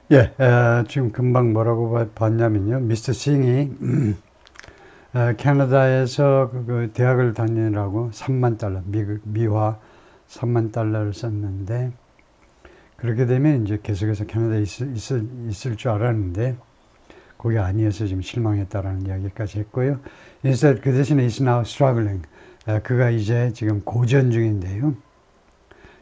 예, 지금 금방 뭐라고 봤냐면요. 미스터 싱이 캐나다에서 그 대학을 다니느라고 3만 달러, 미화 3만 달러를 썼는데, 그렇게 되면 이제 계속해서 캐나다에 있을 줄 알았는데, 그게 아니어서 지금 실망했다라는 이야기까지 했고요. Instead, 그 대신에 is now struggling. 그가 이제 지금 고전 중인데요.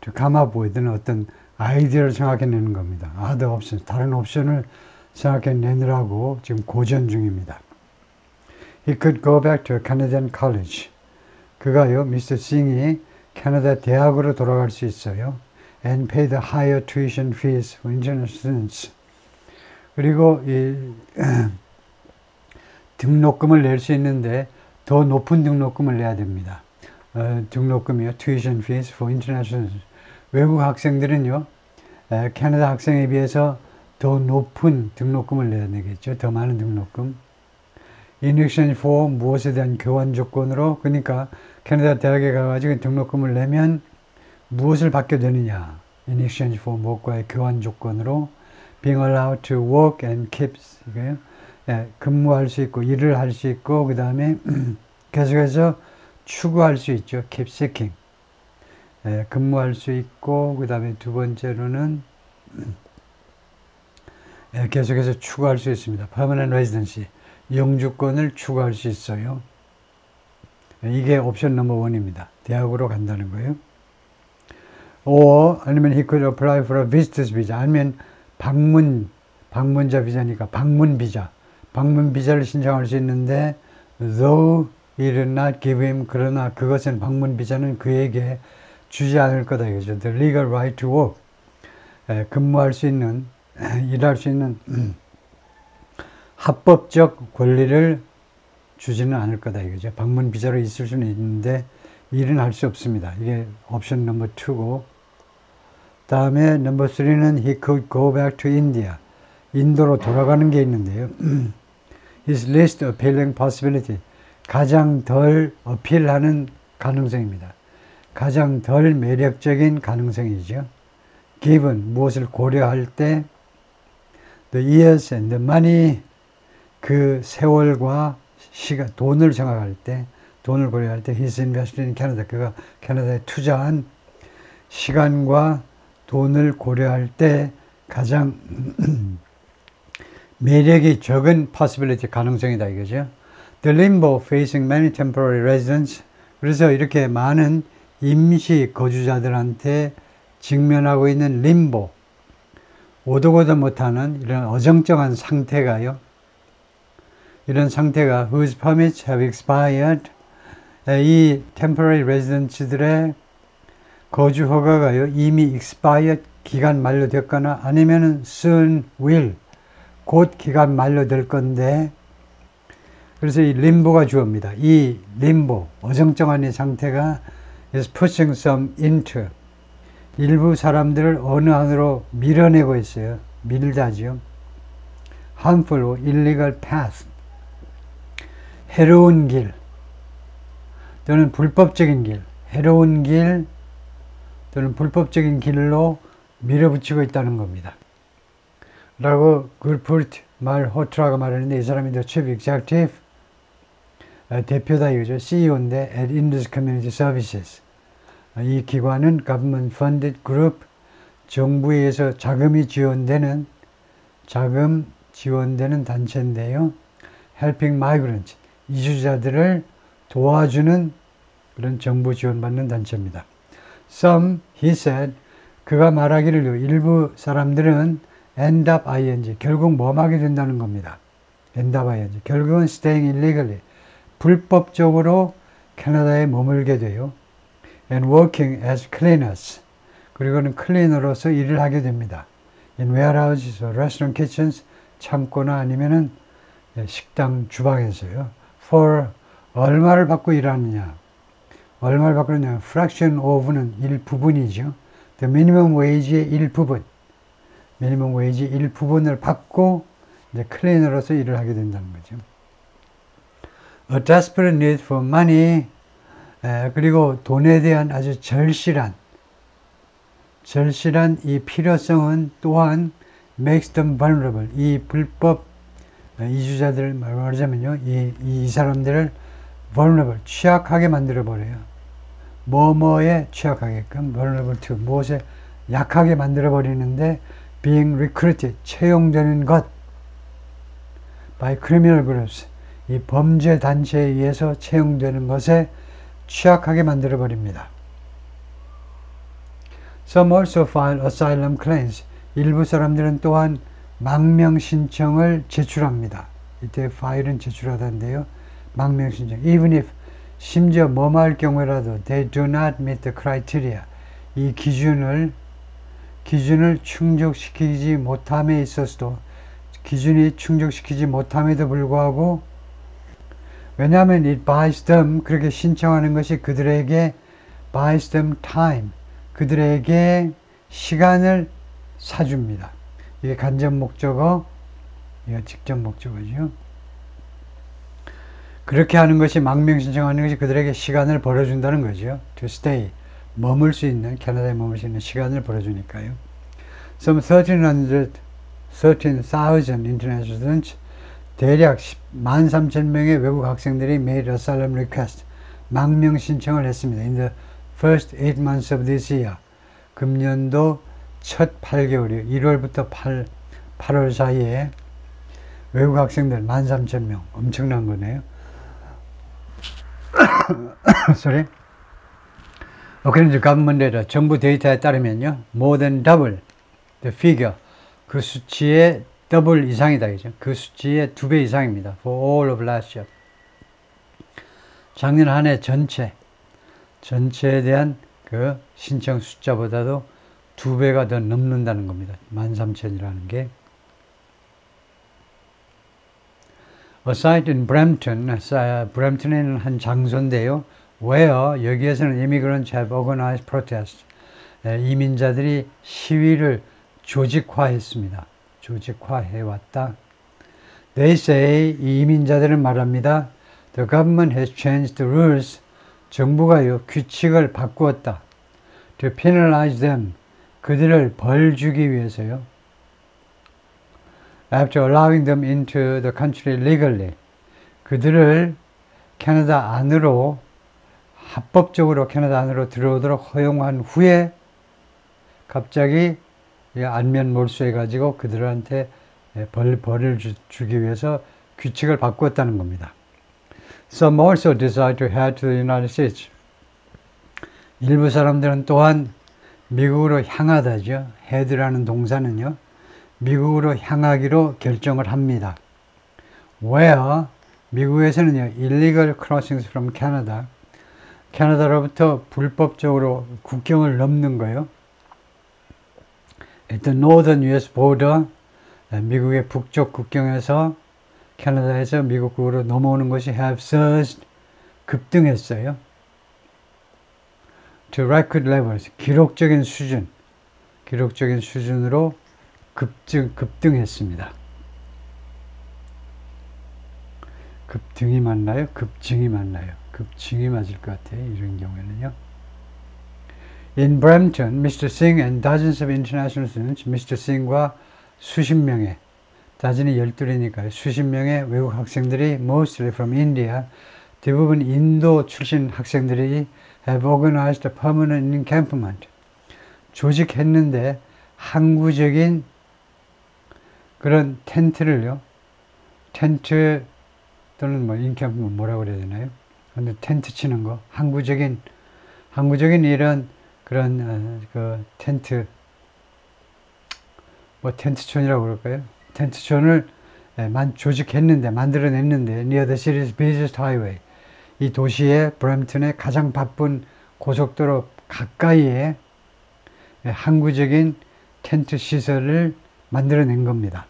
To come up with는 어떤 아이디어를 생각해내는 겁니다. Other options, 다른 옵션을 생각해내느라고 지금 고전 중입니다. He could go back to a Canadian college. 그가요, 미스터 싱이 캐나다 대학으로 돌아갈 수 있어요. And pay the higher tuition fees for international students. 그리고 이 등록금을 낼 수 있는데 더 높은 등록금을 내야 됩니다. 등록금이요, tuition fees for international students. 외국 학생들은요, 캐나다 학생에 비해서 더 높은 등록금을 내야 되겠죠. 더 많은 등록금. In exchange for 무엇에 대한 교환 조건으로, 그러니까 캐나다 대학에 가가지고 등록금을 내면 무엇을 받게 되느냐. In exchange for 무엇과의 교환 조건으로 being allowed to work and keep, 근무할 수 있고 일을 할 수 있고 그 다음에 계속해서 추구할 수 있죠. keep seeking. 근무할 수 있고 그 다음에 두 번째로는 계속해서 추구할 수 있습니다. permanent residency. 영주권을 추구할 수 있어요. 이게 옵션 넘버 1입니다. 대학으로 간다는 거예요. 아니면 he could apply for a visitor's visa. 아니면 방문자 비자니까 방문 비자를 신청할 수 있는데 though he did not give him, 그러나 그것은 방문 비자는 그에게 주지 않을 거다 이거죠. The legal right to work. 근무할 수 있는, 일할 수 있는 합법적 권리를 주지는 않을 거다 이거죠. 방문 비자로 있을 수는 있는데 일은 할 수 없습니다. 이게 옵션 넘버 2고, 다음에 넘버 3는 he could go back to India. 인도로 돌아가는 게 있는데요. His least appealing possibility. 가장 덜 어필하는 가능성입니다. 가장 덜 매력적인 가능성이죠. given, 무엇을 고려할 때, the years and the money, 그 세월과 시간, 돈을 생각할 때, 돈을 고려할 때, he's invested in Canada. 그가 캐나다에 투자한 시간과 돈을 고려할 때 가장 매력이 적은 possibility, 가능성이다 이거죠. The limbo facing many temporary residents. 그래서 이렇게 많은 임시 거주자들한테 직면하고 있는 림보, 오도고도 못하는 이런 어정쩡한 상태가요. 이런 상태가 whose permits have expired. 이 temporary residents들의 거주 허가가요 이미 expired, 기간 만료됐거나 아니면은 soon will, 곧 기간 만료될 건데, 그래서 이 림보가 주어입니다. 이 림보, 어정쩡한 이 상태가 is pushing some into, 일부 사람들을 어느 안으로 밀어내고 있어요. 밀다죠. harmful, illegal path, 해로운 길 또는 불법적인 길, 해로운 길 또는 불법적인 길로 밀어붙이고 있다는 겁니다. 라고 굴푸르트 말호트라가 말하는데, 이 사람이 the chief executive, 대표다 이거죠. CEO인데 at Indus Community Services. 이 기관은 government funded group, 정부에 의해서 자금 지원되는 단체인데요. helping migrants, 이주자들을 도와주는 그런 정부 지원받는 단체입니다. Some, he said, 그가 말하기를요, 일부 사람들은 end up ing, 결국 뭐하게 된다는 겁니다. end up ing, 결국은 staying illegally, 불법적으로 캐나다에 머물게 돼요. and working as cleaners, 그리고는 클리너로서 일을 하게 됩니다. in warehouses, restaurant kitchens, 창고나 아니면은 식당 주방에서요. for, 얼마를 받고 일하느냐. 얼마를 받고 있냐. fraction of는 일부분이죠. the minimum wage의 일부분. minimum wage의 일부분을 받고 이제 클리너로서 일을 하게 된다는 거죠. A desperate need for money. 그리고 돈에 대한 아주 절실한 이 필요성은 또한 makes them vulnerable. 이 불법 이주자들을 말하자면요, 이 사람들을 vulnerable, 취약하게 만들어버려요. 뭐뭐에 취약하게끔, vulnerable to, 무엇에 약하게 만들어버리는데, being recruited, 채용되는 것, by criminal groups, 이 범죄 단체에 의해서 채용되는 것에 취약하게 만들어버립니다. Some also file asylum claims. 일부 사람들은 또한 망명 신청을 제출합니다. 이때 file은 제출하다인데요. 망명 신청. Even if, 심지어 뭐뭐할 경우라도 they do not meet the criteria. 이 기준을 충족시키지 못함에 있어서도, 기준이 충족시키지 못함에도 불구하고, 왜냐하면 it buys them, 그렇게 신청하는 것이 그들에게 buys them time, 그들에게 시간을 사줍니다. 이게 간접 목적어, 이게 직접 목적어죠. 그렇게 하는 것이, 망명 신청하는 것이 그들에게 시간을 벌어준다는 거죠. To stay, 머물 수 있는, 캐나다에 머물 수 있는 시간을 벌어주니까요. Some 13,000 international students, 대략 13,000명의 외국 학생들이 made asylum request, 망명 신청을 했습니다. In the first 8 months of this year, 금년도 첫 8개월이 1월부터 8월 사이에 외국 학생들 13,000명, 엄청난 거네요. Sorry. According to government data, 정부 데이터에 따르면요, more than double the figure, 그 수치의 더블 이상이다, 그죠? 그 수치의 2배 이상입니다. For all of last year. 작년 한 해 전체에 대한 그 신청 숫자보다도 2배가 더 넘는다는 겁니다. 13,000이라는 게. A site in Brampton, 브램튼에 있는 한 장소인데요. where, 여기에서는 immigrants have organized protests. 이민자들이 시위를 조직화했습니다. 조직화해왔다. They say, 이 이민자들은 말합니다. The government has changed the rules. 정부가요, 규칙을 바꾸었다. To penalize them. 그들을 벌 주기 위해서요. After allowing them into the country legally. 그들을 캐나다 안으로, 합법적으로 캐나다 안으로 들어오도록 허용한 후에 갑자기 안면 몰수해가지고 그들한테 벌을 주기 위해서 규칙을 바꾸었다는 겁니다. Some also decide to head to the United States. 일부 사람들은 또한 미국으로 향하다죠. head라는 동사는요, 미국으로 향하기로 결정을 합니다. Where, 미국에서는요, illegal crossings from Canada, 캐나다로부터 불법적으로 국경을 넘는 거요. At the northern US border, 미국의 북쪽 국경에서 캐나다에서 미국으로 넘어오는 것이 have surged, 급등했어요. To record levels, 기록적인 수준으로 급등했습니다. 급등이 맞나요? 급증이 맞나요? 급증이 맞을 것 같아요. 이런 경우에는요. In Brampton, Mr. Singh and dozens of international students, Mr. Singh과 수십 명의, 다진이 12이니까요. 수십 명의 외국 학생들이 mostly from India, 대부분 인도 출신 학생들이 have organized a permanent encampment, 조직했는데 항구적인 그런 텐트를요, 텐트 또는 뭐 encampment 뭐라고 그래야 되나요? 근데 텐트 치는 거, 항구적인 이런 그런 그 텐트, 뭐 텐트촌이라고 그럴까요? 텐트촌을 만들어냈는데 near the city's busiest highway, 이 도시의 브램튼의 가장 바쁜 고속도로 가까이에 항구적인 텐트 시설을 만들어낸 겁니다.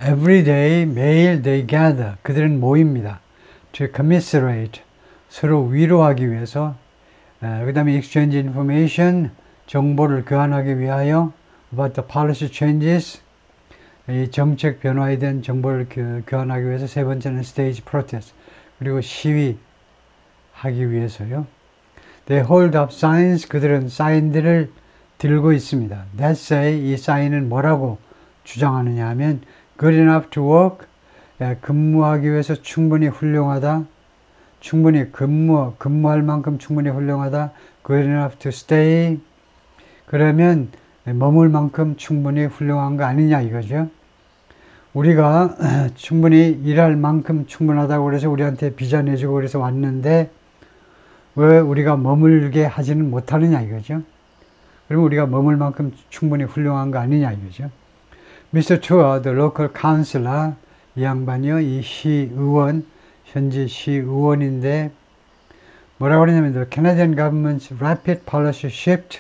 Every day, 매일 they gather, 그들은 모입니다. To commiserate, 서로 위로하기 위해서, 그 다음에 exchange information, 정보를 교환하기 위하여, about the policy changes, 이 정책 변화에 대한 정보를 교환하기 위해서, 세 번째는 stage protest, 그리고 시위하기 위해서요. They hold up signs, 그들은 사인들을 들고 있습니다. That say, 이 사인은 뭐라고 주장하느냐 하면 good enough to work, 근무하기 위해서 충분히 훌륭하다, 충분히 근무할 만큼 충분히 훌륭하다, good enough to stay, 그러면 머물 만큼 충분히 훌륭한 거 아니냐 이거죠. 우리가 충분히 일할 만큼 충분하다고 그래서 우리한테 비자 내주고 그래서 왔는데 왜 우리가 머물게 하지는 못하느냐 이거죠. 그러면 우리가 머물 만큼 충분히 훌륭한 거 아니냐 이거죠. Mr. Tour, the local councillor, 이 양반이요, 이 시의원, 현지 시의원인데 뭐라고 그러냐면 The Canadian government's rapid policy shift,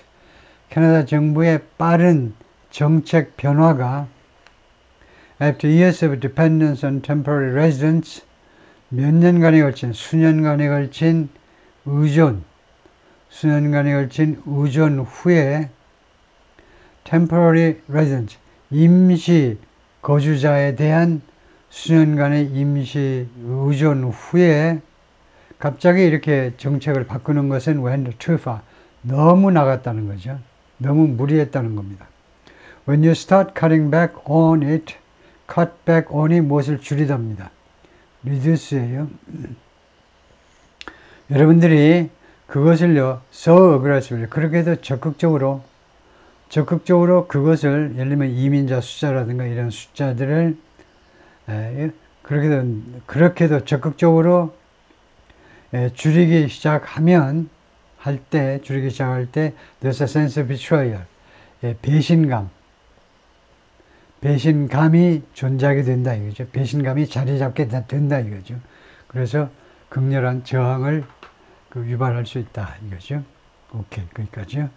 캐나다 정부의 빠른 정책 변화가 After years of dependence on temporary residents, 몇 년간에 걸친, 수년간에 걸친 의존 후에 temporary residents, 임시 거주자에 대한 수년간의 임시 의존 후에 갑자기 이렇게 정책을 바꾸는 것은 went too far, 너무 나갔다는 거죠. 너무 무리했다는 겁니다. When you start cutting back on it, cut back on이 무엇을 줄이답니다. reduce예요. 여러분들이 그것을요, so aggressively, 그렇게도 적극적으로 그것을, 예를 들면 이민자 숫자라든가 이런 숫자들을, 그렇게도 적극적으로 줄이기 시작할 때, there's a sense of betrayal, 배신감이 존재하게 된다 이거죠. 배신감이 자리 잡게 된다 이거죠. 그래서 극렬한 저항을 유발할 수 있다 이거죠. 오케이, 거기까지요.